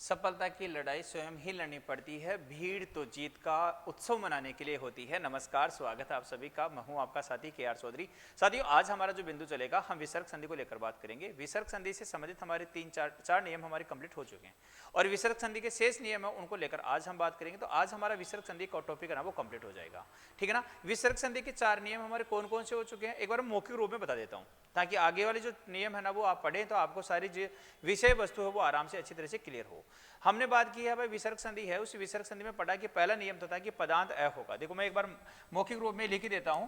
सफलता की लड़ाई स्वयं ही लड़नी पड़ती है, भीड़ तो जीत का उत्सव मनाने के लिए होती है। नमस्कार, स्वागत है आप सभी का। मैं हूं आपका साथी के.आर. चौधरी। साथियों, आज हमारा जो बिंदु चलेगा, हम विसर्ग संधि को लेकर बात करेंगे। विसर्ग संधि से संबंधित हमारे चार नियम हमारे कंप्लीट हो चुके हैं और विसर्ग संधि के शेष नियम है उनको लेकर आज हम बात करेंगे। तो आज हमारा विसर्ग संधि का टॉपिक है ना, वो कंप्लीट हो जाएगा। ठीक है ना। विसर्ग संधि के 4 नियम हमारे कौन कौन से हो चुके हैं, एक बार मौखिक रूप में बता देता हूं, ताकि आगे वाले जो नियम है ना वो आप पढ़ें तो आपको सारी जो विषय वस्तु है वो आराम से अच्छी तरह से क्लियर हो। हमने बात की है भाई विसर्ग संधि है, उस विसर्ग संधि में पढ़ा कि पहला नियम तो था कि पदांत अ होगा। देखो मैं एक बार मौखिक रूप में लिख ही देता हूं।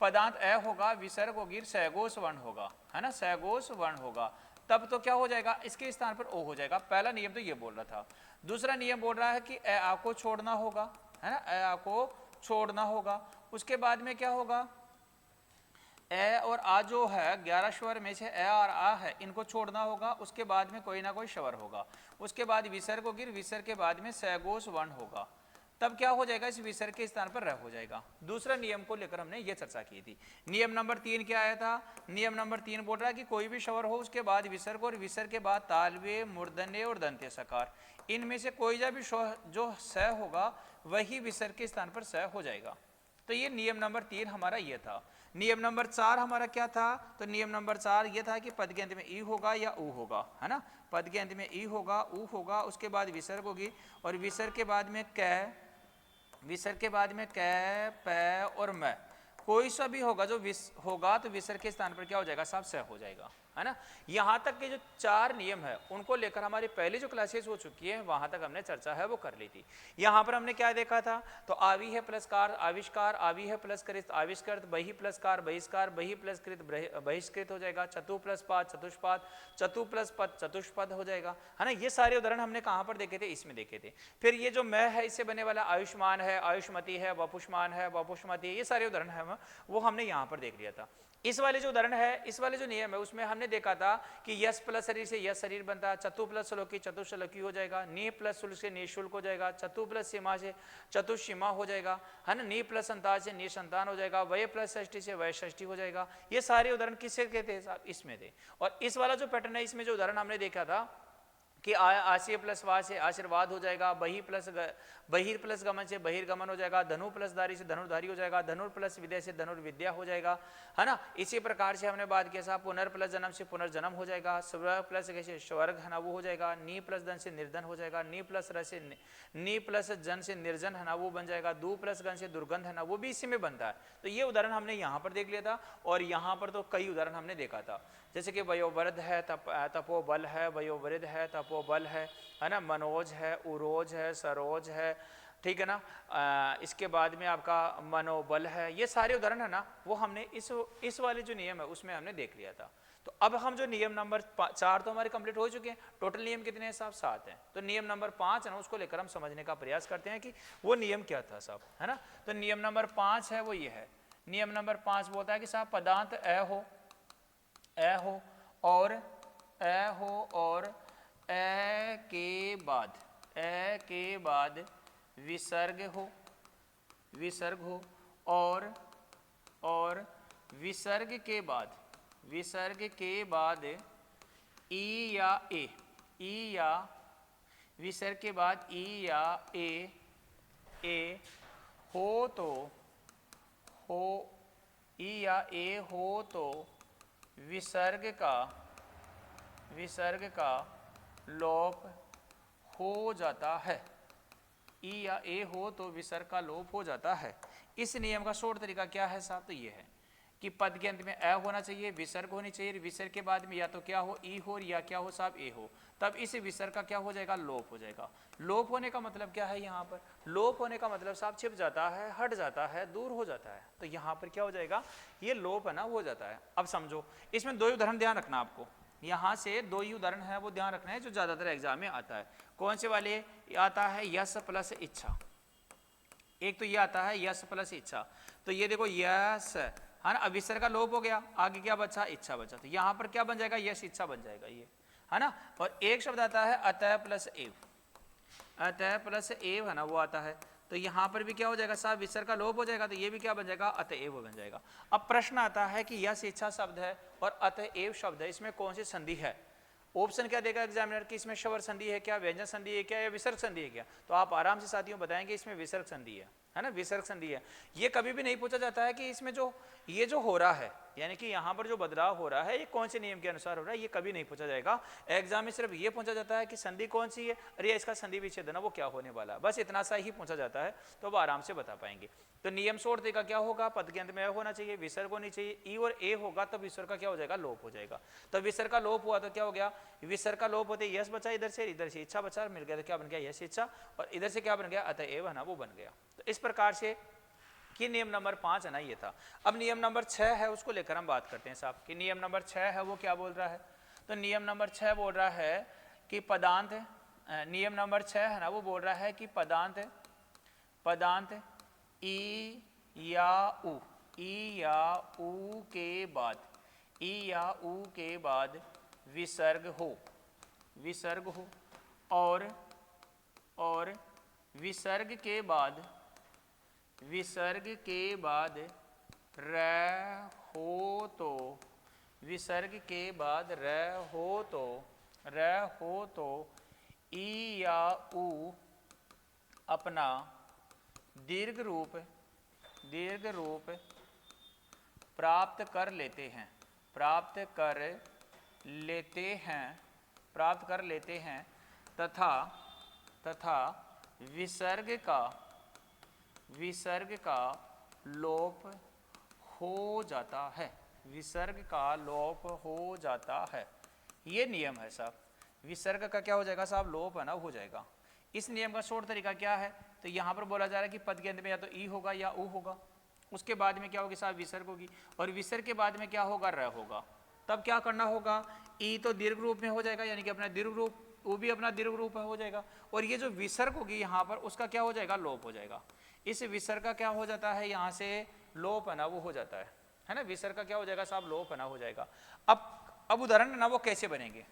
पदांत अ होगा, विसर्ग होगी, सैगोश वर्ण होगा, है ना, सैगोश वर्ण होगा। तब तो क्या हो जाएगा, इसके स्थान पर ओ हो जाएगा। पहला नियम तो ये बोल रहा था। दूसरा नियम बोल रहा है कि अ आ को छोड़ना होगा, है ना, अ आ को छोड़ना होगा। उसके बाद में क्या होगा, ए और आ जो है 11 स्वर में से ए और आ है, इनको छोड़ना होगा। उसके बाद में कोई ना कोई स्वर होगा। उसके बाद विसर्ग होगी, विसर्ग के बाद में सैगोश वर्ण होगा। तब क्या हो जाएगा, इस विसर्ग के स्थान पर रह हो जाएगा। दूसरा नियम को लेकर हमने ये चर्चा की थी। नियम नंबर 3 क्या आया था, नियम नंबर 3 बोल रहा है कि कोई भी स्वर हो उसके बाद विसर्ग और विसर्ग के बाद तालव्य, मूर्धन्य और दंत्य सकार, इनमें से कोई भी जो स होगा वही विसर्ग के स्थान पर स हो जाएगा। तो ये नियम नंबर 3 हमारा ये था। नियम नंबर 4 हमारा क्या था, तो नियम नंबर 4 ये था कि पद के अंत में ई होगा या ऊ होगा, है ना, पद के अंत में ई होगा, ऊ होगा। उसके बाद विसर्ग होगी और विसर्ग के बाद में कै, विसर्ग के बाद में कै, पै और मै, कोई सा भी होगा जो होगा तो विसर्ग के स्थान पर क्या हो जाएगा, साहब स हो जाएगा, है ना। यहां तक के जो 4 नियम है उनको लेकर हमारी पहली जो क्लासेस हो चुकी है वहां तक हमने चर्चा है वो कर ली थी। यहां पर हमने क्या देखा था, तो आवी है प्लस कार आविष्कार, आवी है प्लस कृत आविष्कृत, बही प्लस कार बहिष्कार, बही प्लस कृत बहिष्कृत हो जाएगा, चतु प्लस पाद चतुष्पाद, चतु प्लस पद चतुष्पद हो जाएगा, है ना। ये सारे उदाहरण हमने कहां पर देखे थे, इसमें देखे थे। फिर ये जो मैं है इससे बने वाला आयुष्मान है, आयुष्मती है, वपुष्मान है, वपुष्मती, ये सारे उदाहरण है वो हमने यहां पर देख लिया था। इस वाले जो उदाहरण है, इस वाले जो नियम है उसमें हमने देखा था कि यश प्लस शरीर से यश शरीर बनता है, चतु प्लस श्लोकी चतुश्लोकी हो जाएगा, नी प्लस शुल्क से निःशुल्क हो जाएगा, चतु प्लस सीमा से चतुष्सीमा हो जाएगा, है ना, नी प्लस संतान से निसंतान हो जाएगा, वय प्लस षष्ठी से वय षष्ठी हो जाएगा। ये सारे उदाहरण किससे थे साहब, इसमें थे। और इस वाला जो पैटर्न है इसमें जो उदाहरण हमने देखा था कि आशीय प्लस वा से आशीर्वाद हो जाएगा, बहिर प्लस गमन से बहिर्गमन हो जाएगा, धनु प्लस धारी से धनुर्धारी हो जाएगा, धनुर प्लस विद्या से धनुर्विद्या हो जाएगा, है ना। इसी प्रकार से हमने बात किया साहब पुनर् प्लस जन्म से पुनर्जन्म हो जाएगा, स्वर्ग प्लस कैसे स्वर्ग है ना वो हो जाएगा, नी प्लस धन से निर्धन हो जाएगा, नी प्लस रस से नी प्लस जन से निर्जन है ना वो बन जाएगा, दू प्लस गन से दुर्गंध है ना वो भी इसी में बनता है। तो ये उदाहरण हमने यहाँ पर देख लिया था और यहाँ पर तो कई उदाहरण हमने देखा था, जैसे कि वयोवृद्ध है, तपोबल है, वयोवृद्ध है, तपोबल है ना, मनोज है, उरोज है, सरोज है, ठीक है ना। इसके बाद में आपका मनोबल है। ये सारे उदाहरण है ना वो हमने इस वाले जो नियम है उसमें हमने देख लिया था। तो अब हम जो नियम नंबर 4 तो हमारे कंप्लीट हो चुके हैं। टोटल नियम कितने हैं साहब, 7 हैं। तो नियम नंबर 5 है ना उसको लेकर हम समझने का प्रयास करते हैं कि वो नियम क्या था साहब, है ना। तो नियम नंबर 5 है वो ये है। नियम नंबर 5 बोलता है कि साहब पदांत अ हो और ए के बाद विसर्ग हो और विसर्ग के बाद ई या विसर्ग के बाद ई या ए हो तो विसर्ग का लोप हो जाता है। ई या ए हो तो विसर्ग का लोप हो जाता है। इस नियम का शॉर्ट तरीका क्या है साहब, तो ये है कि पद के अंत में अ होना चाहिए, विसर्ग होनी चाहिए, विसर्ग के बाद में या तो क्या हो, ई हो, या क्या हो साहब, ए हो। तब इस विसर्ग का क्या हो जाएगा, लोप हो जाएगा। लोप होने का मतलब क्या है, यहाँ पर लोप होने का मतलब साहब छिप जाता है, हट जाता है, दूर हो जाता है। तो यहाँ पर क्या हो जाएगा, ये लोप है ना हो जाता है। अब समझो इसमें 2 उदाहरण ध्यान रखना आपको, यहाँ से 2 ही उदाहरण है वो ध्यान रखना है जो ज्यादातर एग्जाम में आता है। कौन से वाले आता है, यश प्लस इच्छा। एक तो ये आता है यश प्लस इच्छा। तो ये देखो यश है ना, अब विसर्ग का लोप हो गया, आगे क्या बचा, इच्छा बचा। तो यहाँ पर क्या बन जाएगा, यश इच्छा बन जाएगा ये, है ना। और एक शब्द आता है अतः प्लस एव है ना वो आता है। तो यहाँ पर भी क्या हो जाएगा साहब, विसर्ग का लोप हो जाएगा, तो ये भी क्या बन जाएगा, अतएव बन जाएगा। अब प्रश्न आता है कि यश इच्छा शब्द है और अतएव शब्द है, इसमें कौन सी संधि है। ऑप्शन क्या देगा एग्जामिनर कि इसमें शवर संधि है क्या, व्यंजन संधि है क्या, या विसर्ग संधि है क्या, तो आप आराम से साथियों बताएंगे इसमें विसर्ग संधि है ना, विसर्ग संधि है। ये कभी भी नहीं पूछा जाता है कि इसमें जो ये जो हो रहा है, यानी कि यहाँ पर जो बदलाव हो रहा है ये कौन से नियम के अनुसार हो रहा है, ये कभी नहीं पूछा जाएगा। एग्जाम में सिर्फ ये पूछा जाता है कि संधि कौन सी है, अरे इसका संधि विच्छेदन है वो क्या होने वाला है, बस इतना सा ही पूछा जाता है, तो वो आराम से बता पाएंगे। तो नियम 16 का क्या होगा, पद के अंत में होना चाहिए, विसर्ग होनी चाहिए, ई और ए होगा तो विसर्ग का क्या हो जाएगा, लोप हो जाएगा। तो विसर्ग का लोप हुआ तो क्या हो गया, विसर्ग का लोप होते यश बचा, इधर से इच्छा बचा, मिल गया तो क्या बन गया, यश इच्छा, और इधर से क्या बन गया, अतएव है ना वो बन गया। तो इस प्रकार से कि नियम नंबर 5 है ना ये था। अब नियम नंबर 6 है उसको लेकर हम बात करते हैं साहब कि नियम नंबर 6 है वो क्या बोल रहा है। तो नियम नंबर 6 बोल रहा है कि पदांत, नियम नंबर 6 है ना वो बोल रहा है कि पदांत ई या उ, ई या उ के बाद, ई या उ के बाद विसर्ग हो और विसर्ग के बाद र हो तो, विसर्ग के बाद र हो तो ई या उ अपना दीर्घ रूप प्राप्त कर लेते हैं तथा विसर्ग का लोप हो जाता है, ये नियम है साहब। विसर्ग का क्या हो जाएगा साहब, लोप है ना हो जाएगा। इस नियम का शॉर्ट तरीका क्या है, तो यहाँ पर बोला जा रहा है कि पद के अंत में या तो ई होगा या उ होगा, उसके बाद में क्या होगी साहब, विसर्ग होगी, और विसर्ग के बाद में क्या होगा, र होगा। तब क्या करना होगा, ई तो दीर्घ रूप में हो जाएगा, यानी कि अपना दीर्घ रूप, वो भी अपना दीर्घ रूप हो जाएगा, और ये जो विसर्ग होगी यहाँ पर उसका क्या हो जाएगा, लोप हो जाएगा। इस विसर्ग का क्या हो जाता है, यहाँ से लोप है ना वो हो जाता है ना, विसर्ग का क्या हो जाएगा साहब, लोप है ना हो जाएगा। अब उदाहरण ना वो कैसे बनेंगे,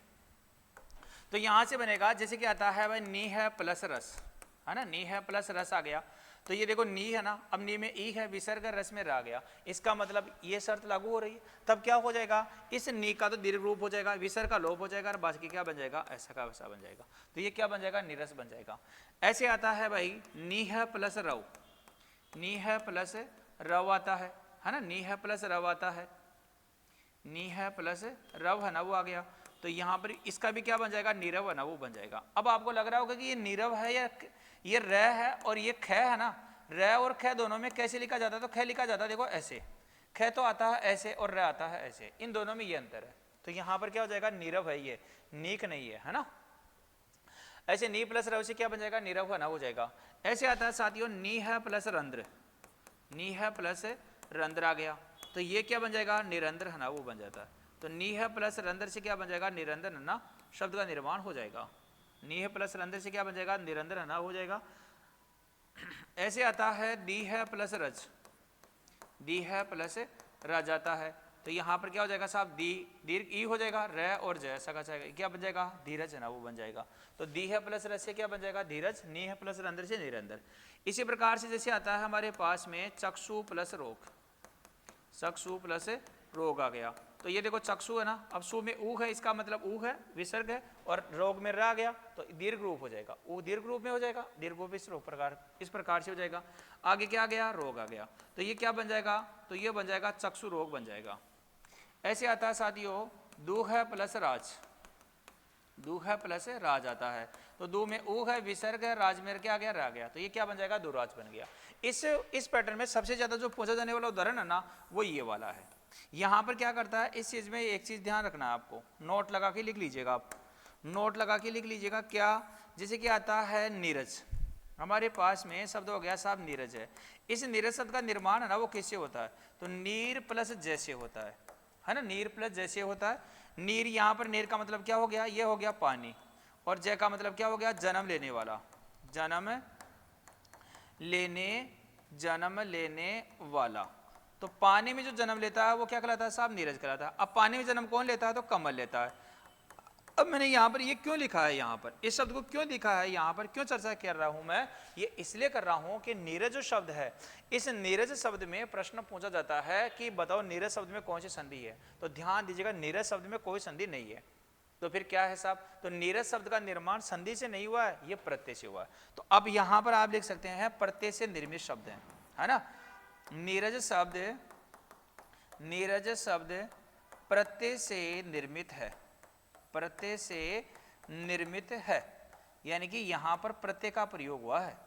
तो यहाँ से बनेगा जैसे कि आता है भाई नी है प्लस रस, है ना, नी है प्लस रस आ गया, तो ये देखो नी है ना, अब नी में ई है, विसर्ग रस में रा गया, इसका मतलब ये शर्त लागू हो रही है। तब क्या हो जाएगा, इस नी का तो दीर्घ रूप हो जाएगा, विसर्ग का लोप हो जाएगा, और बाकी क्या बन जाएगा, ऐसा का वैसा बन जाएगा, तो ये क्या बन जाएगा, निरस बन जाएगा। ऐसे आता है भाई नी है प्लस रव, नी है प्लस रव आता है ना, नी है प्लस रव आता है, नी है प्लस रव है ना वो आ गया, तो यहाँ पर इसका भी क्या बन जाएगा, नीरव है ना वो बन जाएगा। अब आपको लग रहा होगा कि ये नीरव है या ये र है और ये ख है ना, र और ख दोनों में कैसे लिखा जाता है, तो ख लिखा जाता है, देखो ऐसे, ख तो आता है ऐसे और र आता है ऐसे, इन दोनों में ये अंतर है। तो यहाँ पर क्या हो जाएगा, नीरव है, ये नीक नहीं है ना। ऐसे नी प्लस रव से क्या बन जाएगा, नीरव है ना हो जाएगा। ऐसे आता है साथियों नी है प्लस रंध्र, नी है प्लस रंध्र आ गया, तो ये क्या बन जाएगा, निरंध्र है ना वो बन जाता है। तो नी है प्लस रंध्र से क्या बन जाएगा, निरंध्र है ना, शब्द का निर्माण हो जाएगा। नी है प्लस रंध्र से क्या बन जाएगा, निरंध्र है ना हो जाएगा। ऐसे आता है दी है प्लस रज, दी है प्लस रज आता है, तो यहाँ पर क्या हो जाएगा साहब, दी दीर्घ ई हो जाएगा, र और ज ऐसा क्या बन जाएगा, धीरज है ना वो बन जाएगा। तो दी है प्लस रज से क्या बन जाएगा, धीरज, नी है प्लस रंध्र से निरंध्र। इसी प्रकार से जैसे आता है हमारे पास में चक्षु प्लस रोग, चक्षु प्लस रोग आ गया, तो ये देखो चक्षु है ना, अब सु में ऊ है, इसका मतलब ऊ है, विसर्ग है, और रोग में रा गया तो दीर्घ रूप हो जाएगा, ऊ दीर्घ रूप में हो जाएगा, दीर्घ रूप इस रोग प्रकार इस प्रकार से हो जाएगा। आगे क्या आ गया, रोग आ गया, तो ये क्या बन जाएगा, तो ये बन जाएगा चक्षु रोग बन जाएगा। ऐसे आता है साथियों दूह है प्लस राज, दूह है प्लस राज आता है, तो दू में ऊ है, विसर्ग है, राज में क्या आ गया, रा गया, तो ये क्या बन जाएगा, दुराज बन गया। इस पैटर्न में सबसे ज्यादा जो पूछा जाने वाला उदाहरण है ना वो ये वाला है। यहाँ पर क्या करता है, इस चीज में एक चीज ध्यान रखना है आपको, नोट लगा के लिख लीजिएगा, आप नोट लगा के लिख लीजिएगा। क्या, जैसे कि आता है नीरज, हमारे पास में शब्द हो गया साहब नीरज है, इस नीरज शब्द का निर्माण है ना वो किससे होता है, तो नीर प्लस जैसे होता है ना, नीर प्लस जैसे होता है। नीर, यहाँ पर नीर का मतलब क्या हो गया, ये हो गया पानी, और जय का मतलब क्या हो गया, जन्म लेने वाला, जन्म लेने वाला। तो पानी में जो जन्म लेता है वो क्या कहलाता है साहब, नीरज कहलाता है। अब पानी में जन्म कौन लेता है, तो कमल लेता है। अब मैंने यहाँ पर ये क्यों लिखा है, यहाँ पर इस शब्द को क्यों लिखा है, यहाँ पर क्यों चर्चा कर रहा हूं मैं, ये इसलिए कर रहा हूं कि नीरज जो शब्द है, इस नीरज शब्द में प्रश्न पूछा जाता है कि बताओ नीरज शब्द में कौन सी संधि है, तो ध्यान दीजिएगा नीरज शब्द में कोई संधि नहीं है, तो फिर क्या है साहब, तो नीरस शब्द का निर्माण संधि से नहीं हुआ है, ये प्रत्यय से हुआ है। तो अब यहां पर आप लिख सकते हैं प्रत्यय से निर्मित शब्द है ना। नीरज शब्द प्रत्यय से निर्मित है, प्रत्यय से निर्मित है, यानी कि यहां पर प्रत्यय का प्रयोग हुआ है।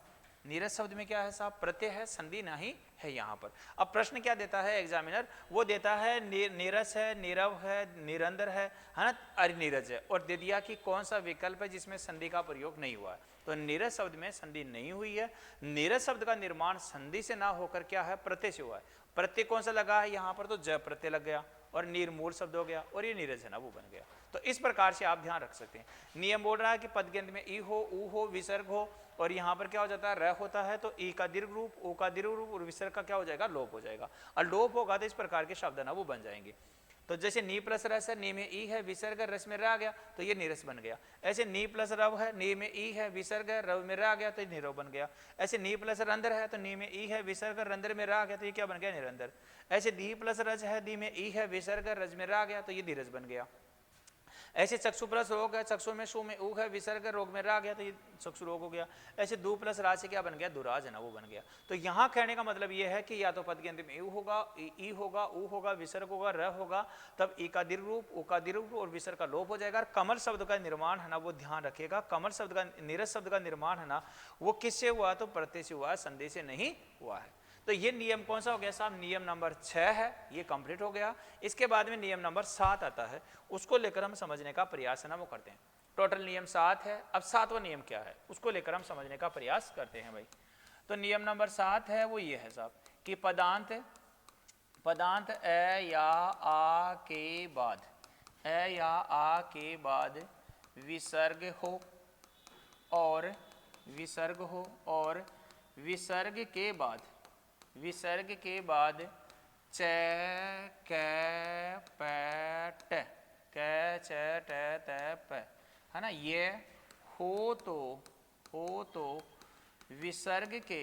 नीरस शब्द में क्या है साहब, प्रत्यय है, संधि नहीं है यहां पर। अब प्रश्न क्या देता है एग्जामिनर, वो देता है नीरस है, नीरव है, निरंतर है ना, अनिरज है, और दे दिया कि कौन सा विकल्प है जिसमें संधि का प्रयोग नहीं हुआ है। तो नीरस शब्द में संधि नहीं हुई है। नीरस शब्द का निर्माण संधि से ना होकर क्या है, प्रत्यय से हुआ है। प्रत्यय कौन सा लगा है यहाँ पर, तो ज प्रत्यय लग गया और निर्मूल शब्द हो गया और ये नीरज है ना वो बन गया। तो इस प्रकार से आप ध्यान रख सकते हैं। नियम बोल रहा है कि पद के अंत में ई हो, ऊ हो, विसर्ग हो, और यहाँ पर क्या हो जाता है, र होता है, तो ई का दीर्घ रूप, ओ का दीर्घ रूप और विसर्ग का क्या हो जाएगा, लोप हो जाएगा। और लोप होगा तो इस प्रकार के शब्द ना वो बन जाएंगे। तो जैसे नी प्लस रस है, नी में ई है, विसर्ग रस में र आ गया तो ये नीरस बन गया। ऐसे नी प्लस रव है, नी में ई है, विसर्ग रव में र आ गया तो ये नीरव बन गया। ऐसे नी प्लस रंध्र है तो नी में ई है, विसर्ग रंध्र में र आ गया तो ये क्या बन गया, निरंतर। ऐसे दी प्लस रज है, दी में ई है, विसर्ग रज में र आ गया तो ये धीरज बन गया। ऐसे चक्षु प्लस रोग है, चक्षु में सु में ऊ है, विसर्ग रोग में रा गया तो ये चक्षु रोग हो गया। ऐसे दू प्लस राज से क्या बन गया, दुराज है ना वो बन गया। तो यहाँ कहने का मतलब ये है कि या तो पद के अंत में यू होगा, ई होगा, ऊ होगा, विसर्ग होगा, र होगा, तब ई का दीर्घ रूप, ऊ का दीर्घ रूप और विसर्ग का लोप हो जाएगा। और कमल शब्द का निर्माण है ना वो ध्यान रखिएगा, कमल शब्द का, नीरस शब्द का निर्माण है ना वो किससे हुआ, तो प्रत्यय से हुआ, संधि से नहीं हुआ है। तो ये नियम कौन सा हो गया साहब, नियम नंबर 6 है, ये कंप्लीट हो गया। इसके बाद में नियम नंबर 7 आता है, उसको लेकर हम समझने का प्रयास है ना वो करते हैं। टोटल नियम 7 है, अब 7वां नियम क्या है उसको लेकर हम समझने का प्रयास करते हैं भाई। तो नियम नंबर 7 है वो ये है साहब कि पदांत ए या आ के बाद, ए या आ के बाद विसर्ग हो और विसर्ग हो, और विसर्ग के बाद च कै प ट, कै च ट त प, है ना, ये हो तो विसर्ग के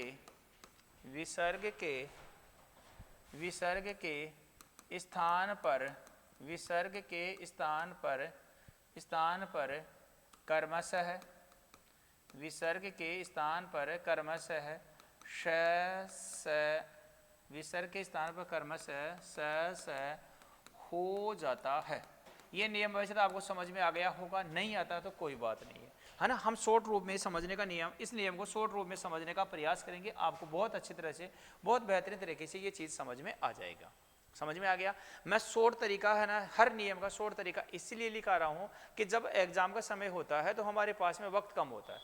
स्थान पर कर्मशः, विसर्ग के स्थान पर कर्मशः विसर्ग के स्थान पर कर्मशः स हो जाता है। ये नियम वैसे तो आपको समझ में आ गया होगा, नहीं आता तो कोई बात नहीं है ना। हम शॉर्ट रूप में समझने का नियम, इस नियम को शॉर्ट रूप में समझने का प्रयास करेंगे, आपको बहुत अच्छी तरह से, बहुत बेहतरीन तरीके से ये चीज़ समझ में आ जाएगा। समझ में आ गया। मैं शॉर्ट तरीका है ना, हर नियम का शॉर्ट तरीका इसलिए लिखा रहा हूँ कि जब एग्जाम का समय होता है तो हमारे पास में वक्त कम होता है,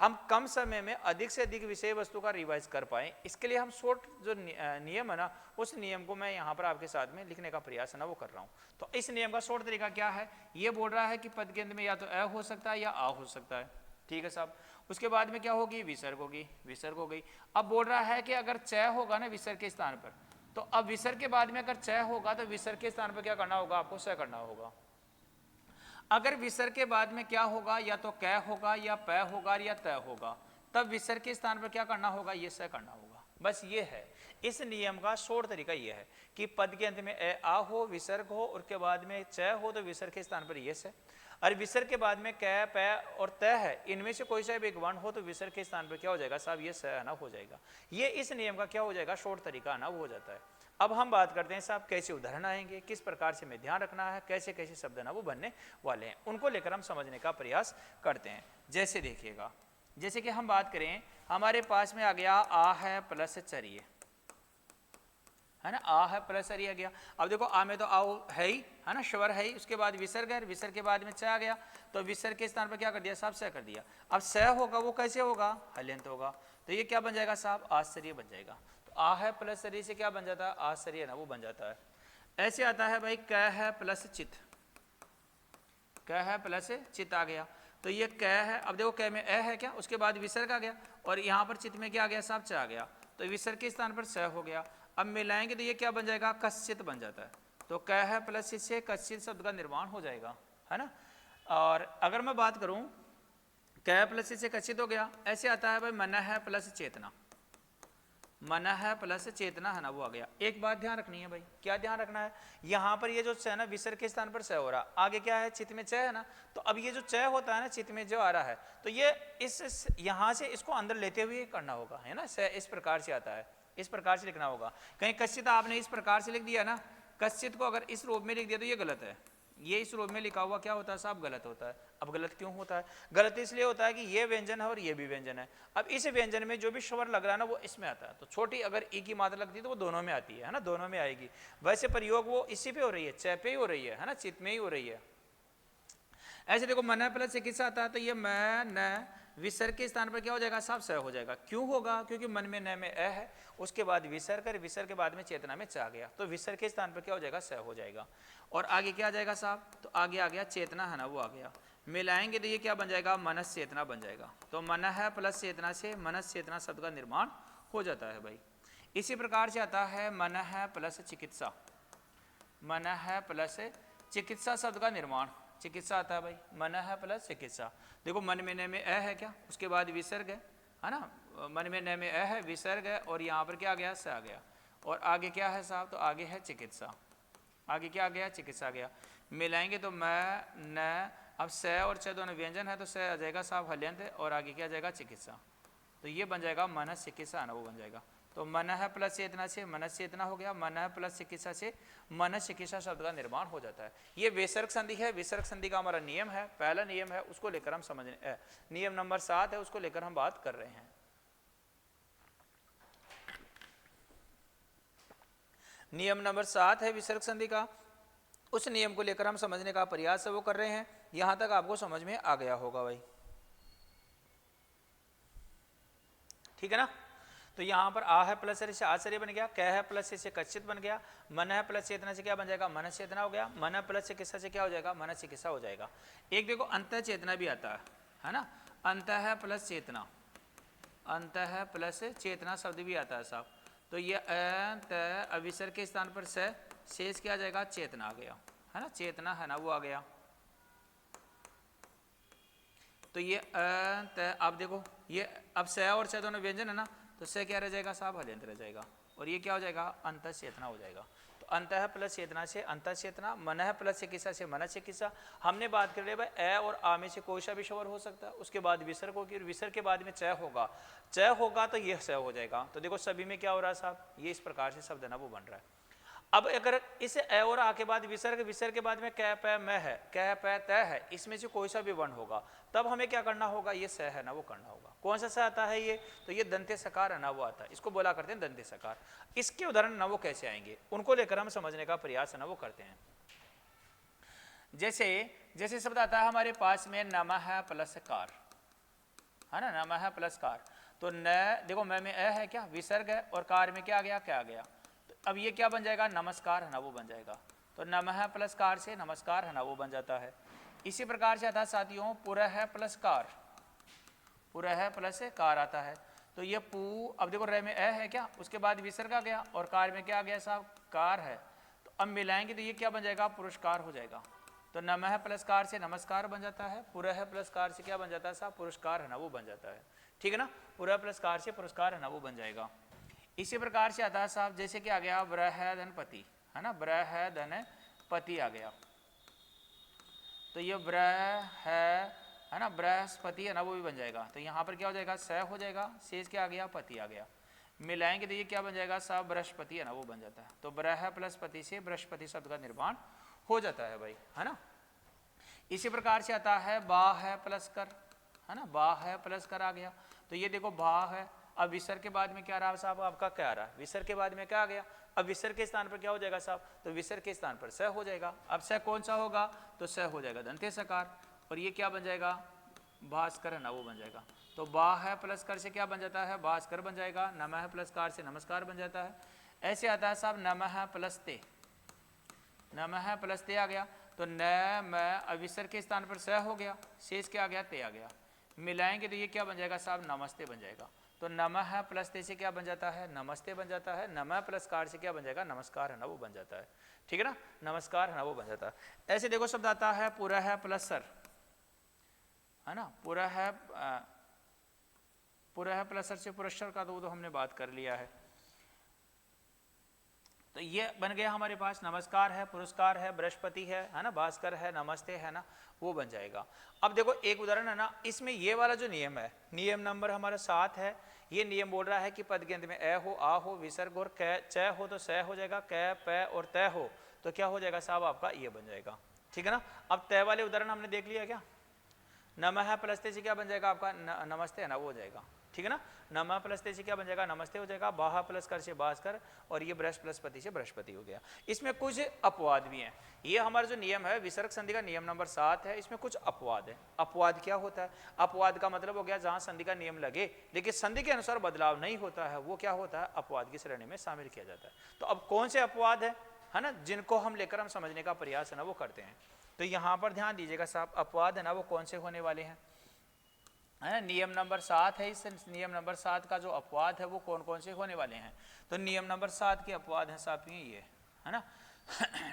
हम कम समय में अधिक से अधिक विषय वस्तु का रिवाइज कर पाएं, इसके लिए हम शॉर्ट जो नियम है ना उस नियम को मैं यहाँ पर आपके साथ में लिखने का प्रयास है ना वो कर रहा हूँ। तो इस नियम का शॉर्ट तरीका क्या है, ये बोल रहा है कि पद के अंत में या तो अ हो सकता है या आ हो सकता है, ठीक है साहब। उसके बाद में क्या होगी, विसर्ग होगी, विसर्ग हो गई। अब बोल रहा है कि अगर च होगा ना विसर्ग के स्थान पर, तो अब विसर्ग के बाद में अगर च होगा तो विसर्ग के स्थान पर क्या करना होगा, आपको स करना होगा। अगर विसर्ग के बाद में क्या होगा, या तो कै होगा या प होगा या त होगा, तब विसर्ग के स्थान पर क्या करना होगा, ये स करना होगा। बस ये है इस नियम का शॉर्ट तरीका, ये है कि पद के अंत में आ हो, विसर्ग हो, उसके बाद में च हो तो विसर्ग के स्थान पर ये स, और विसर्ग के बाद में कै प और त है, इनमें से कोई सा भी एक वर्ण हो तो विसर्ग के स्थान पर क्या हो जाएगा साहब, ये स है ना हो जाएगा। ये इस नियम का क्या हो जाएगा, शॉर्ट तरीका ना वो हो जाता है। अब हम बात करते हैं साहब कैसे उदाहरण आएंगे, किस प्रकार से हमें ध्यान रखना है, कैसे कैसे शब्द ना वो बनने वाले हैं, उनको लेकर हम समझने का प्रयास करते हैं। जैसे देखिएगा, जैसे कि हम बात करें, हमारे पास में आ गया आ है प्लस चरिए, है ना, आ है प्लस चरिए आ गया। अब देखो आ में तो आओ है ही, है ना, स्वर है ही, उसके बाद विसर्ग है, विसर्ग के बाद में च आ गया, तो विसर्ग के स्थान पर क्या कर दिया साहब, स कर दिया। अब स होगा वो कैसे होगा, हल्यंत होगा, तो ये क्या बन जाएगा साहब, आश्चर्य बन जाएगा। आ है प्लस शरीर से क्या बन जाता है, आश्चर्य ना वो बन जाता है। ऐसे आता है भाई क है प्लस चित, क है प्लस चित आ गया, तो ये क है। अब देखो क में ए है क्या, उसके बाद विसर्ग आ गया, और यहाँ पर चित में क्या आ गया साहब, च आ गया, तो विसर्ग के स्थान पर स हो गया। अब मिलाएंगे तो ये क्या बन जाएगा, कश्चित बन जाता है। तो क है प्लस चित से कश्चित शब्द का निर्माण हो जाएगा, है ना। और अगर मैं बात करूँ क प्लस चित से कश्चित हो गया, ऐसे आता है भाई मन है प्लस चेतना, मन है प्लस चेतना है ना वो आ गया। एक बात ध्यान रखनी है भाई, क्या ध्यान रखना है, यहाँ पर ये जो च है ना विसर्ग के स्थान पर च हो रहा, आगे क्या है चित्त में च है ना, तो अब ये जो च होता है ना चित्त में जो आ रहा है, तो ये इस यहाँ से इसको अंदर लेते हुए करना होगा, है ना, स इस प्रकार से आता है, इस प्रकार से लिखना होगा। कहीं कश्चित आपने इस प्रकार से लिख दिया ना, कश्चित को अगर इस रूप में लिख दिया तो ये गलत है, ये इस रूप में लिखा हुआ क्या होता है साहब गलत होता है। अब गलत क्यों होता है, गलत इसलिए होता है कि ये व्यंजन है और ये भी व्यंजन है। अब इस व्यंजन में जो भी स्वर लग रहा है ना वो इसमें आता है, तो छोटी अगर ई की मात्रा लगती है तो वो दोनों में आती है ना, दोनों में आएगी। वैसे प्रयोग वो इसी पे हो रही है, च पे ही हो रही है ना, चित्त में ही हो रही है। ऐसे देखो मन प्लस चिकित्सा आता है तो ये मैं न विसर्ग के स्थान पर क्या हो जाएगा साहब स हो जाएगा। क्यों होगा, क्योंकि मन में न में अ है, उसके बाद विसर्ग और विसर्ग के बाद में चेतना में च आ गया, तो विसर्ग के स्थान पर क्या हो जाएगा स हो जाएगा। और आगे क्या आ जाएगा साहब, तो आगे आ गया चेतना है ना वो आ गया, मिलाएंगे तो ये क्या बन जाएगा मनस चेतना बन जाएगा। तो मन है प्लस चेतना से मनस चेतना शब्द का निर्माण हो जाता है भाई। इसी प्रकार से आता है मन है प्लस चिकित्सा, मन है प्लस चिकित्सा शब्द का निर्माण, चिकित्सा आता है भाई, मन है प्लस चिकित्सा। देखो मन में न में अ है क्या, उसके बाद विसर्ग है ना, मन में न में अ है, विसर्ग है, और यहाँ पर क्या आ गया स आ गया, और आगे क्या है साहब, तो आगे है चिकित्सा, आगे क्या आ गया चिकित्सा आ गया। मिलाएंगे तो मैं न, अब स और च दोनों व्यंजन है तो स आ जाएगा साहब हल्यंत, और आगे क्या आ जाएगा चिकित्सा, तो ये बन जाएगा मनस चिकित्सा है ना वो बन जाएगा। तो मन है प्लस चेतना से मनस चेतना हो गया, मन है प्लस चिकित्सा से मनस चिकित्सा शब्द का निर्माण हो जाता है। ये विसर्ग संधि है, विसर्ग संधि का हमारा नियम है, पहला नियम है, उसको लेकर हम समझने, नियम नंबर 7 है, उसको लेकर हम बात कर रहे हैं। नियम नंबर 7 है विसर्ग संधि का, उस नियम को लेकर हम समझने का प्रयास है वो कर रहे हैं। यहां तक आपको समझ में आ गया होगा भाई, ठीक है ना। तो यहाँ पर आ है प्लस से आश्चर्य बन गया, क है प्लस से कश्चित बन गया, मन है प्लस चेतना से क्या बन जाएगा मनस चेतना हो गया, मन है प्लस चिकित्सा से क्या हो जाएगा मनस चिकित्सा हो जाएगा। एक देखो अंत चेतना भी आता है ना, अंत है प्लस चेतना, अंत है प्लस चेतना शब्द भी आता है साहब। तो ये अंत अविसर्ग के स्थान पर से शेष क्या आ जाएगा चेतना आ गया, है ना, चेतना है ना वो आ गया। तो ये अंत, आप देखो ये अब स और च दोनों व्यंजन है ना, तो स क्या रह जाएगा साहब हल्यंत रह जाएगा, और ये क्या हो जाएगा अंत चेतना हो जाएगा। तो अंत है प्लस चेतना से अंत चेतना, मन है प्लस चिकित्सा से मन चिकित्सा। हमने बात कर रहे भाई ए और आ में से कोई सा भी स्वर हो सकता है, उसके बाद विसर्ग होगी, विसर्ग के बाद में च होगा, च होगा तो ये स हो जाएगा। तो देखो सभी में क्या हो रहा है साहब, ये इस प्रकार से शब्द है ना वो बन रहा है। अब अगर इस ए और आ के बाद विसर्ग, विसर्ग के बाद में कै पै मैं है, कै पै तय है, इसमें से कोई सा भी वर्ण होगा, तब हमें क्या करना होगा, ये स है ना वो करना होगा। कौन सा स आता है ये, तो ये दंते सकार है ना वो आता है, इसको बोला करते हैं दंते सकार। इसके उदाहरण ना वो कैसे आएंगे, उनको लेकर हम समझने का प्रयास है ना वो करते हैं। जैसे जैसे शब्द आता है हमारे पास में नमः प्लस कार, है ना, नमः प्लस कार। तो न देखो मैं में अ है क्या, विसर्ग है, और कार में क्या आ गया क्या आ गया, अब ये क्या बन जाएगा नमस्कार है ना वो बन जाएगा। तो नमः प्लस कार से नमस्कार है ना वो बन जाता है। इसी प्रकार से आता है साथियों पुरः प्लस कार, पुरः प्लस कार आता है। तो ये पू, अब देखो र में अ है क्या, उसके बाद विसर्ग आ गया, और कार में क्या आ गया साहब कार है, तो अब मिलाएंगे तो ये क्या बन जाएगा पुरस्कार हो जाएगा। तो नमः प्लस कार से नमस्कार बन जाता है, पुरः प्लस कार से क्या बन जाता है साहब पुरस्कार है ना वो बन जाता है, ठीक है ना, पुरः प्लस कार से पुरस्कार है ना वो बन जाएगा। इसी प्रकार से आता है साहब जैसे कि आ गया बृहदनपति, है ना, बृहदनपति आ गया, तो ये है ना बृहस्पति है ना वो भी बन जाएगा। तो यहाँ पर क्या हो जाएगा स हो जाएगा, शेष क्या आ गया पति आ गया, मिलाएंगे तो ये क्या बन जाएगा साहब बृहस्पति है ना वो बन जाता है। तो ब्रह प्लस पति से बृहस्पति शब्द का निर्माण हो जाता है भाई, है ना। इसी प्रकार से आता है बा है प्लस कर, है ना, बा है प्लस कर आ गया। तो ये देखो बा है, अब विसर्ग के बाद में क्या रहा साहब आपका क्या रहा, विसर्ग के बाद में क्या आ गया, अब विसर्ग के स्थान पर क्या हो जाएगा साहब, तो विसर्ग के स्थान पर स हो जाएगा। अब स कौन सा होगा, तो स हो जाएगा दंते सकार, और ये क्या बन जाएगा भास्कर है ना वो बन जाएगा। तो बा है प्लस कर से क्या बन जाता है भास्कर बन जाएगा, नमः प्लस कार से नमस्कार बन जाता है। ऐसे आता है साहब नमः प्लस ते, नमः प्लस ते आ गया, तो न मैं अविसर्ग के स्थान पर स हो गया, शेष क्या आ गया ते आ गया, मिलाएंगे तो ये क्या बन जाएगा साहब नमस्ते बन जाएगा। तो नमः प्लस ते से क्या बन जाता है नमस्ते बन जाता है, नमः प्लस कार से क्या बन जाएगा नमस्कार है ना वो बन जाता है, ठीक है ना, नमस्कार है ना वो बन जाता है। ऐसे देखो शब्द आता है पुरः प्लस सर, है ना, पुरः प्लस सर से पुरस्कार का तो हमने बात कर लिया है। तो ये बन गया हमारे पास नमस्कार है, पुरस्कार है, बृहस्पति है ना, भास्कर है, नमस्ते है ना, वो बन जाएगा। अब देखो एक उदाहरण है ना, इसमें ये वाला जो नियम है, नियम नंबर हमारा 7 है। ये नियम बोल रहा है कि पद के अंत में ए हो, आ हो, विसर्ग और कै, च हो तो स हो जाएगा, कै पै और तय हो तो क्या हो जाएगा साहब आपका ये बन जाएगा। ठीक है ना। अब तय वाले उदाहरण हमने देख लिया क्या, नमः प्लस ते से क्या बन जाएगा आपका नमस्ते है ना, वो हो जाएगा। ठीक है ना। नमः प्लस ते से क्या बन जाएगा नमस्ते हो जाएगा, बाहा प्लस कर से भास्कर, और ये बृहस्पति प्लस पति से बृहस्पति हो गया। इसमें कुछ अपवाद भी हैं। ये हमारा जो नियम है विसर्ग संधि का नियम नंबर 7 है, इसमें कुछ अपवाद है। अपवाद क्या होता है, अपवाद का मतलब हो गया जहां संधि का नियम लगे लेकिन संधि के अनुसार बदलाव नहीं होता है, वो क्या होता है अपवाद की श्रेणी में शामिल किया जाता है। तो अब कौन से अपवाद है ना, जिनको हम लेकर हम समझने का प्रयास है ना वो करते हैं। तो यहां पर ध्यान दीजिएगा साहब, अपवाद है ना वो कौन से होने वाले हैं, है ना। नियम नंबर 7 है, इस नियम नंबर 7 का जो अपवाद है वो कौन कौन से होने वाले हैं। तो नियम नंबर 7 के अपवाद हैं साहब ये, है ना।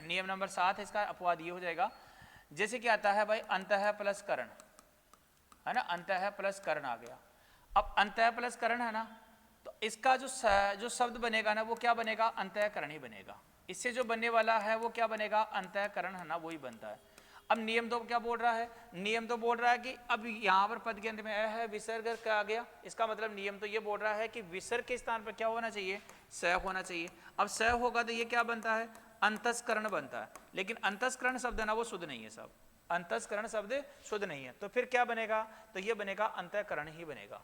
नियम नंबर 7 है, इसका अपवाद ये हो जाएगा, जैसे कि आता है भाई अंतः प्लस करण, है ना, अंतः प्लस करण आ गया। अब अंतः प्लस करण है ना, तो इसका जो शब्द बनेगा ना वो क्या बनेगा, अंतःकरण ही बनेगा। इससे जो बनने वाला है वो क्या बनेगा, अंतःकरण है ना, वही बनता है। अब नियम तो क्या बोल रहा है, नियम तो बोल रहा है कि अब यहाँ पर पद के अंत में है, विसर्ग क्या आ गया, इसका मतलब नियम तो ये बोल रहा है कि विसर्ग के स्थान पर क्या होना चाहिए, स होना चाहिए। अब स होगा तो ये क्या बनता है, अंतस्करण बनता है। लेकिन अंतस्करण शब्द है ना वो शुद्ध नहीं है साहब, अंतस्करण शब्द शुद्ध नहीं है। तो फिर क्या बनेगा, तो ये बनेगा अंतःकरण ही बनेगा,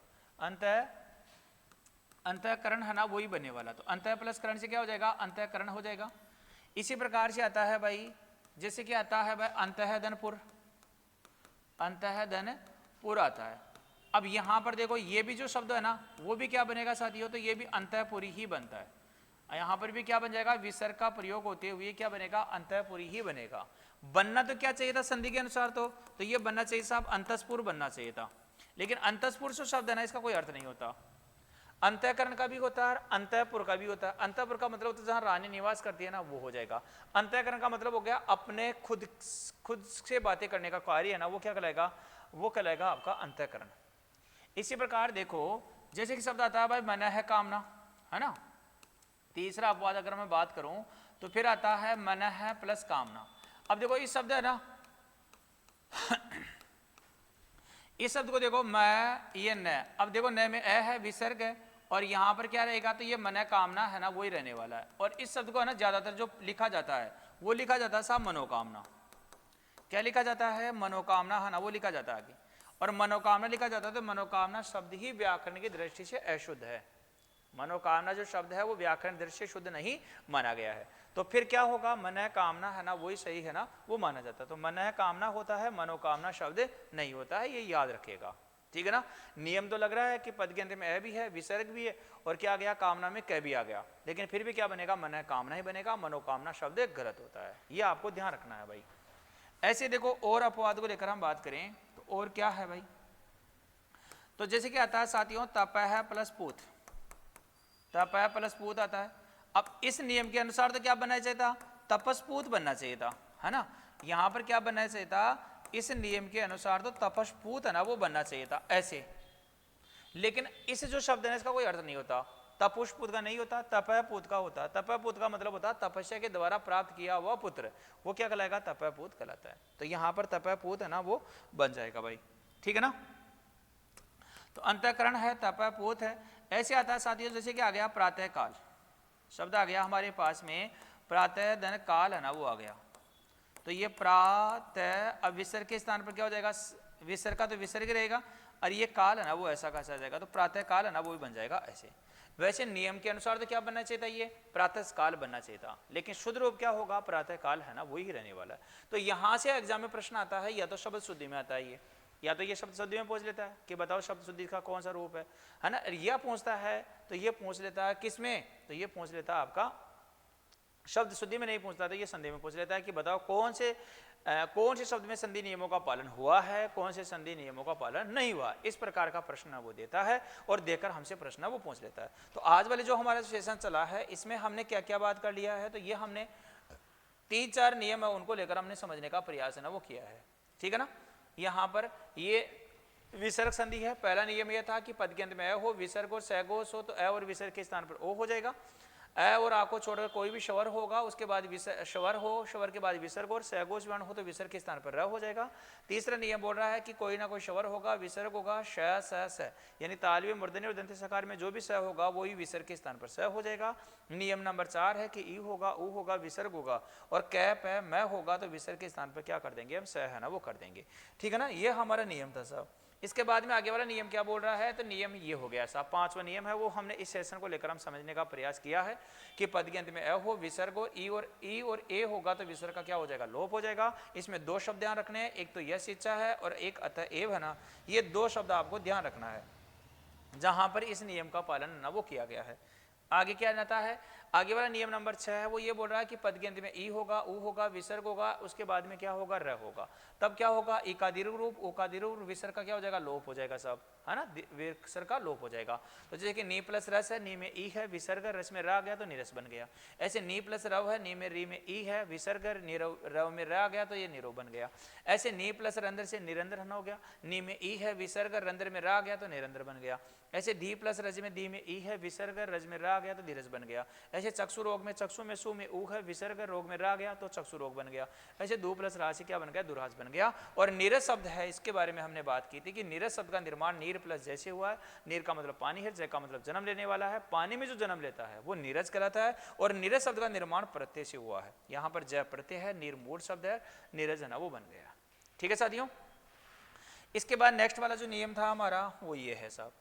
अंतःकरण है ना वही बनने वाला। तो अंतः प्लस करण से क्या हो जाएगा, अंतःकरण हो जाएगा। इसी प्रकार से आता है भाई, जैसे कि आता है भाई अंतःधनपुर, अंतःधनपुर आता है। अब यहां पर देखो ये भी जो शब्द है ना वो भी क्या बनेगा साथियों, तो ये भी अंतःपुरी ही बनता है। यहां पर भी क्या बन जाएगा, विसर्ग का प्रयोग होते हुए क्या बनेगा, अंतःपुरी ही बनेगा। बनना तो क्या चाहिए था संधि के अनुसार, तो ये बनना चाहिए साहब अंतस्पुर बनना चाहिए था। लेकिन अंतस्पुर जो शब्द है ना इसका कोई अर्थ नहीं होता। अंतःकरण का भी होता है, अंतःपुर का भी होता है। अंतःपुर का मतलब होता है जहां रानी निवास करती है ना वो हो जाएगा। अंतःकरण का मतलब हो गया अपने खुद से बातें करने का कार्य है ना, वो क्या कहलाएगा, वो कहलाएगा आपका अंतःकरण। इसी प्रकार देखो जैसे कि शब्द आता है भाई मन है कामना, है ना। तीसरा अपवाद अगर मैं बात करूं तो फिर आता है मन है प्लस कामना। अब देखो इस शब्द है ना इस शब्द को देखो मैं ये न, अब देखो न में ए है, विसर्ग है, और यहां पर क्या रहेगा, तो ये मन कामना है ना वही रहने वाला है। और इस शब्द को है ना ज्यादातर जो लिखा जाता है वो लिखा जाता है साहब मनोकामना। क्या लिखा जाता है, मनोकामना है ना वो लिखा जाता है आगे। और मनोकामना लिखा जाता है तो मनोकामना शब्द ही व्याकरण की दृष्टि से अशुद्ध है। मनोकामना जो शब्द है वो व्याकरण दृष्टि से शुद्ध नहीं माना गया है। तो फिर क्या होगा, मन कामना है ना वही सही है ना वो माना जाता है। तो मन कामना होता है, मनोकामना शब्द नहीं होता है, ये याद रखिएगा। ठीक है ना। नियम तो लग रहा है कि पद के अंत में ए भी है, विसर्ग भी है, और क्या आ गया कामना में कै भी आ गया, लेकिन फिर भी क्या बनेगा, मन कामना ही बनेगा, मनोकामना शब्द गलत होता है। ये आपको ध्यान रखना है भाई। ऐसे देखो और अपवाद को लेकर हम बात करें तो और क्या है भाई, तो जैसे कि आता है साथियों तपह प्लस पूत, तपह प्लस पूत आता है। अब इस नियम के अनुसार तो क्या बनना चाहिए था, तपस्पूत बनना चाहिए था, है ना। यहां पर क्या बनना चाहिए था, इस नियम के अनुसार तो तपस्पूत है ना वो बनना चाहिए था ऐसे। लेकिन इस जो शब्द है इसका कोई अर्थ नहीं होता, तपुष्पुत का नहीं होता, तपयपूत का होता है। तपयपूत का मतलब होता है तपस्या के द्वारा प्राप्त किया हुआ पुत्र, वो क्या कहलाएगा, तपयपूत कहलाता है। तो यहां पर तपयपूत है ना वो बन जाएगा भाई। ठीक है ना। तो अंतःकरण है, तपयपूत है। ऐसे आता है साथियों जैसे कि आ गया प्रातः काल, शब्द आ गया हमारे पास में प्रातः धन काल है ना वो आ गया। तो ये प्रातः, अब विसर्ग के स्थान पर क्या हो जाएगा, विसर्ग का तो विसर्ग रहेगा, और ये काल है ना वो ऐसा कैसा जाएगा, तो प्रातः काल है ना वो भी बन जाएगा ऐसे। वैसे नियम के अनुसार तो क्या बनना चाहिए था, ये प्रातः काल बनना चाहिए था, लेकिन शुद्ध रूप क्या होगा, प्रातः काल है ना वही रहने वाला है। तो यहां से एग्जाम में प्रश्न आता है, या तो शब्द शुद्धि में आता है ये, या तो ये शब्द शुद्धि में पूछ लेता है कि बताओ शब्द शुद्धि का कौन सा रूप है ना। यह पूछता है तो ये पूछ लेता है किसमें, तो ये पूछ लेता है आपका शब्द शुद्धि में नहीं पूछता, तो ये संधि में पूछ लेता है कि बताओ कौन से शब्द में संधि नियमों का पालन हुआ है, कौन से संधि नियमों का पालन नहीं हुआ। इस प्रकार का प्रश्न वो देता है और देकर हमसे प्रश्न वो पूछ लेता है। तो आज वाले जो हमारा सेशन चला है इसमें हमने क्या क्या बात कर लिया है, तो ये हमने 3-4 नियम है उनको लेकर हमने समझने का प्रयास है ना वो किया है। ठीक है ना। यहाँ पर ये विसर्ग संधि है। पहला नियम यह था कि पद के अंत में ए हो, विसर्ग और सैगो हो तो ए और विसर्ग के स्थान पर ओ हो जाएगा। अ और आ को छोड़कर कोई भी स्वर होगा, उसके बाद स्वर हो, स्वर के बाद विसर्ग और सहघोष वर्ण हो तो विसर्ग के स्थान पर र हो जाएगा। तीसरा नियम बोल रहा है कि कोई ना कोई स्वर होगा, विसर्ग होगा, श स स, यानी तालव्य मूर्धन्य और दंत्य सकार में जो भी स होगा वही विसर्ग के स्थान पर स हो जाएगा। नियम नंबर 4 है कि ई होगा, उ होगा, विसर्ग होगा और कै पै मैं होगा तो विसर्ग के स्थान पर क्या कर देंगे हम, स है ना वो कर देंगे। ठीक है ना, ये हमारा नियम था साहब। इसके बाद में आगे वाला नियम क्या बोल रहा है, तो नियम ये हो गया साहब, 5वां नियम है वो हमने इस सेशन को लेकर हम समझने का प्रयास किया है कि पद के अंत में अ हो, विसर्ग हो, ई और ए होगा तो विसर्ग का क्या हो जाएगा, लोप हो जाएगा। इसमें 2 शब्द ध्यान रखने हैं, एक तो यश इच्छा है और एक अतएव है ना, ये 2 शब्द आपको ध्यान रखना है जहां पर इस नियम का पालन ना वो किया गया है। आगे क्या रहता है, आगे वाला नियम नंबर 6 है वो ये बोल रहा है कि पद के अंत में ई होगा, उ होगा, विसर्ग होगा, उसके बाद में क्या होगा, र होगा। तब क्या होगा, ई का दीर्घ रूप, उ का दीर्घ रूप, विसर्ग का क्या हो जाएगा, लोप हो जाएगा सब, है ना, विसर्ग का लोप हो जाएगा। तो जैसे कि नी प्लस रस है, नी में ई है, विसर्ग रस में रा गया तो निरस बन गया। ऐसे नी प्लस रव है, नी में री में ई है, विसर्ग रव में रा गया तो ये निरो बन गया। ऐसे नी प्लस रंध्र से निरंध्र हो गया, नी में ई है, विसर्ग रंध्र में रा गया तो निरंध्र बन गया। ऐसे धी प्लस रज में दी में ई है, विसर्ग रज में रा गया तो धीरज बन गया। ऐसे चक्षु रोग में चक्षु में सु में ऊ है, विसर्ग रोग में रा गया तो चक्षु रोग बन गया। ऐसे दू प्लस राशि क्या बन गया, दुराज बन गया। और नीरज शब्द है, इसके बारे में हमने बात की थी कि नीरज शब्द का निर्माण नीर प्लस जैसे हुआ है। नीर का मतलब पानी है, जय का मतलब जन्म लेने वाला है, पानी में जो जन्म लेता है वो नीरज कहलाता है। और नीरज शब्द का निर्माण प्रत्यय से हुआ है, यहाँ पर जय प्रत्यय है, नीर मूल शब्द है, नीरज है ना वो बन गया। ठीक है साथियों, इसके बाद नेक्स्ट वाला जो नियम था हमारा वो ये है साहब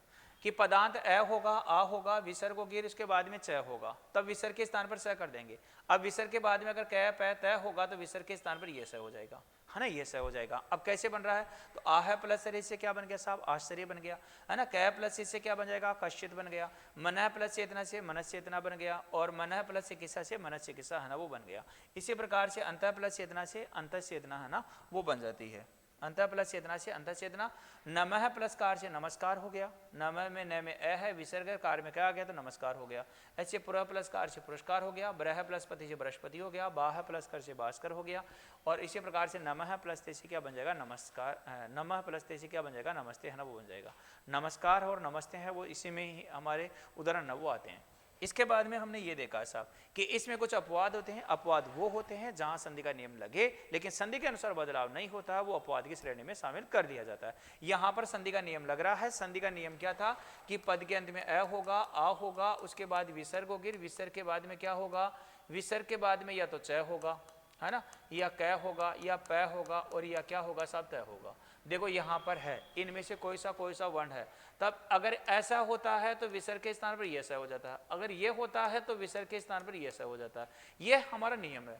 कि पदांत अ होगा, आ होगा, विसर्ग गिर, उसके बाद में च होगा, तब विसर्ग के स्थान पर स कर देंगे। अब विसर्ग के बाद में अगर कै पै तय होगा तो विसर्ग के स्थान पर ये स हो जाएगा, है ना, ये स हो जाएगा। अब कैसे बन रहा है, तो आ है प्लस शरीर से क्या बन गया साहब, आश्चर्य बन गया, है ना। कै प्लस इससे क्या बन जाएगा, कश्चित बन गया। मन प्लस चेतना से मनस चेतना बन गया, और मन प्लस चिकित्सा से मनस चिकित्सा है ना वो बन गया। इसी प्रकार से अंत प्लस चेतना से अंत चेतना है ना वो बन जाती है, अंत प्लस चेतना से अंत चेतना। नमः प्लस कार से नमस्कार हो गया, नमः में न में अ है, विसर्ग कार में क्या आ गया तो नमस्कार हो गया। ऐसे पुरा प्लस कार से पुरस्कार हो गया, ब्रह प्लस पति से बृहस्पति हो गया, बाह प्लस कर से भास्कर हो गया। और इसी प्रकार से नमः प्लस ते से क्या बन जाएगा, नमस्कार, नमः प्लस ते से क्या बन जाएगा, नमस्ते है ना वो बन जाएगा। नमस्कार और नमस्ते हैं वो इसी में ही हमारे उदाहरण न वो आते हैं। इसके बाद में हमने ये देखा साहब कि इसमें कुछ अपवाद होते हैं। अपवाद वो होते हैं जहां संधि का नियम लगे लेकिन संधि के अनुसार बदलाव नहीं होता है, वो अपवाद की श्रेणी में शामिल कर दिया जाता है। यहां पर संधि का नियम लग रहा है। संधि का नियम क्या था कि पद के अंत में अ होगा, आ होगा, उसके बाद विसर्ग होगी, विसर्ग के बाद में क्या होगा, विसर्ग के बाद में या तो च होगा, है ना, या कै होगा, या पै होगा, और या क्या होगा साहब, तय होगा। देखो यहाँ पर है, इनमें से कोई सा वर्ण है, तब अगर ऐसा होता है तो विसर्ग के स्थान पर यह स हो जाता है, अगर ये होता है तो विसर्ग के स्थान पर यह स हो जाता है। यह हमारा नियम है।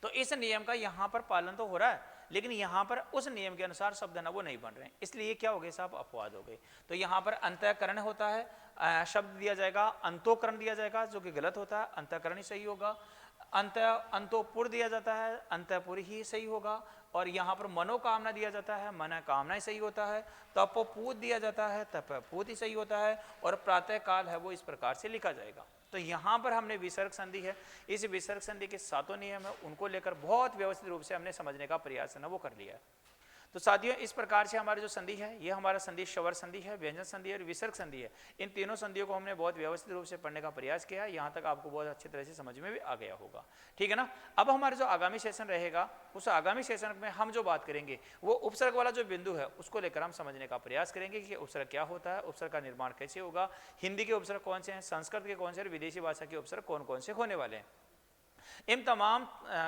तो इस नियम का यहाँ पर पालन तो हो रहा है, लेकिन यहाँ पर उस नियम के अनुसार शब्द ना वो नहीं बन रहे हैं, इसलिए क्या हो गए साहब, अपवाद हो गए। तो यहाँ पर अंतःकरण होता है, शब्द दिया जाएगा, अंतोकरण दिया जाएगा, जो कि गलत होता है, अंतःकरण ही सही होगा। अंतोपुर दिया जाता है, अंतपुर ही सही होगा। और यहाँ पर मनोकामना दिया जाता है, मन कामना ही सही होता है। तपोपूत दिया जाता है, तपपूत ही सही होता है। और प्रातः काल है वो इस प्रकार से लिखा जाएगा। तो यहाँ पर हमने विसर्ग संधि है, इस विसर्ग संधि के 7 नियम है, उनको लेकर बहुत व्यवस्थित रूप से हमने समझने का प्रयास है ना वो कर लिया है। तो साथियों, इस प्रकार से हमारी जो संधि है, ये हमारा संधि स्वर संधि है, व्यंजन संधि है और विसर्ग संधि है। इन तीनों संधियों को हमने बहुत व्यवस्थित रूप से पढ़ने का प्रयास किया है। यहाँ तक आपको बहुत अच्छी तरह से समझ में भी आ गया होगा, ठीक है ना। अब हमारा जो आगामी सेशन रहेगा, उस आगामी सेशन में हम जो बात करेंगे वो उपसर्ग वाला जो बिंदु है उसको लेकर हम समझने का प्रयास करेंगे कि उपसर्ग क्या होता है, उपसर्ग का निर्माण कैसे होगा, हिंदी के उपसर्ग कौन से हैं, संस्कृत के कौन से, विदेशी भाषा के उपसर्ग कौन कौन से होने वाले हैं। इन तमाम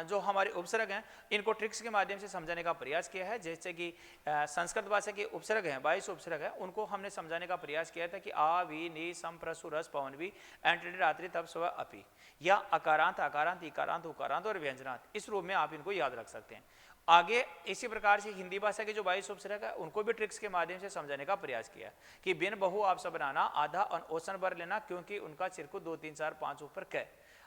जो हमारे उपसर्ग हैं इनको ट्रिक्स के माध्यम से समझाने का प्रयास किया है। जैसे कि संस्कृत भाषा के उपसर्ग हैं, 22 उपसर्ग हैं, उनको हमने समझाने का प्रयास किया था कि आ, वी, नी, सम, प्रसु, रस, पवन, भी, एंटिटी, रात्रि, तप, स्व, अपि, या अकारांत, आकारांत, इकारांत, उकारांत और व्यंजनांत, इस रूप में आप इनको याद रख सकते हैं। आगे इसी प्रकार से हिंदी भाषा के जो 22 उपसर्ग है उनको भी ट्रिक्स के माध्यम से समझाने का प्रयास किया कि बिन बहु आप सब बनाना, आधा और ओसन भर लेना, क्योंकि उनका चिरकुट 2, 3, 4, 5 ऊपर कै।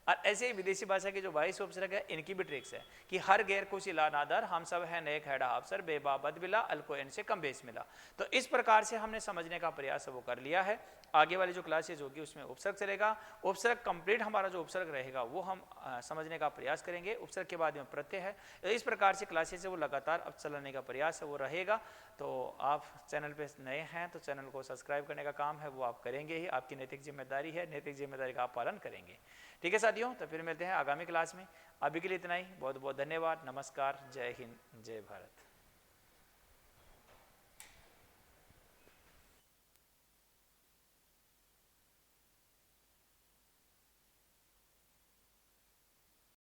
और ऐसे ही विदेशी भाषा के जो 22 उपसर्ग है इनकी भी ट्रिक्स है कि हर गैर कुछ इला नादर हम सब है नेक हैडा अफसर बेबाबद बिला अलको इन से कम बेस मिला। तो इस प्रकार से हमने समझने का प्रयास वो कर लिया है। आगे वाली जो क्लासेज होगी उसमें उपसर्ग चलेगा, उपसर्ग कंप्लीट हमारा जो उपसर्ग रहेगा वो हम समझने का प्रयास करेंगे। उपसर्ग के बाद में प्रत्यय है। तो इस प्रकार से क्लासेज वो लगातार अब चलाने का प्रयास है वो रहेगा। तो आप चैनल पे नए हैं तो चैनल को सब्सक्राइब करने का काम है वो आप करेंगे ही, आपकी नैतिक जिम्मेदारी है, नैतिक जिम्मेदारी का आप पालन करेंगे। ठीक है साथियों, तो फिर मिलते हैं आगामी क्लास में। अभी के लिए इतना ही, बहुत बहुत धन्यवाद, नमस्कार, जय हिंद, जय भारत।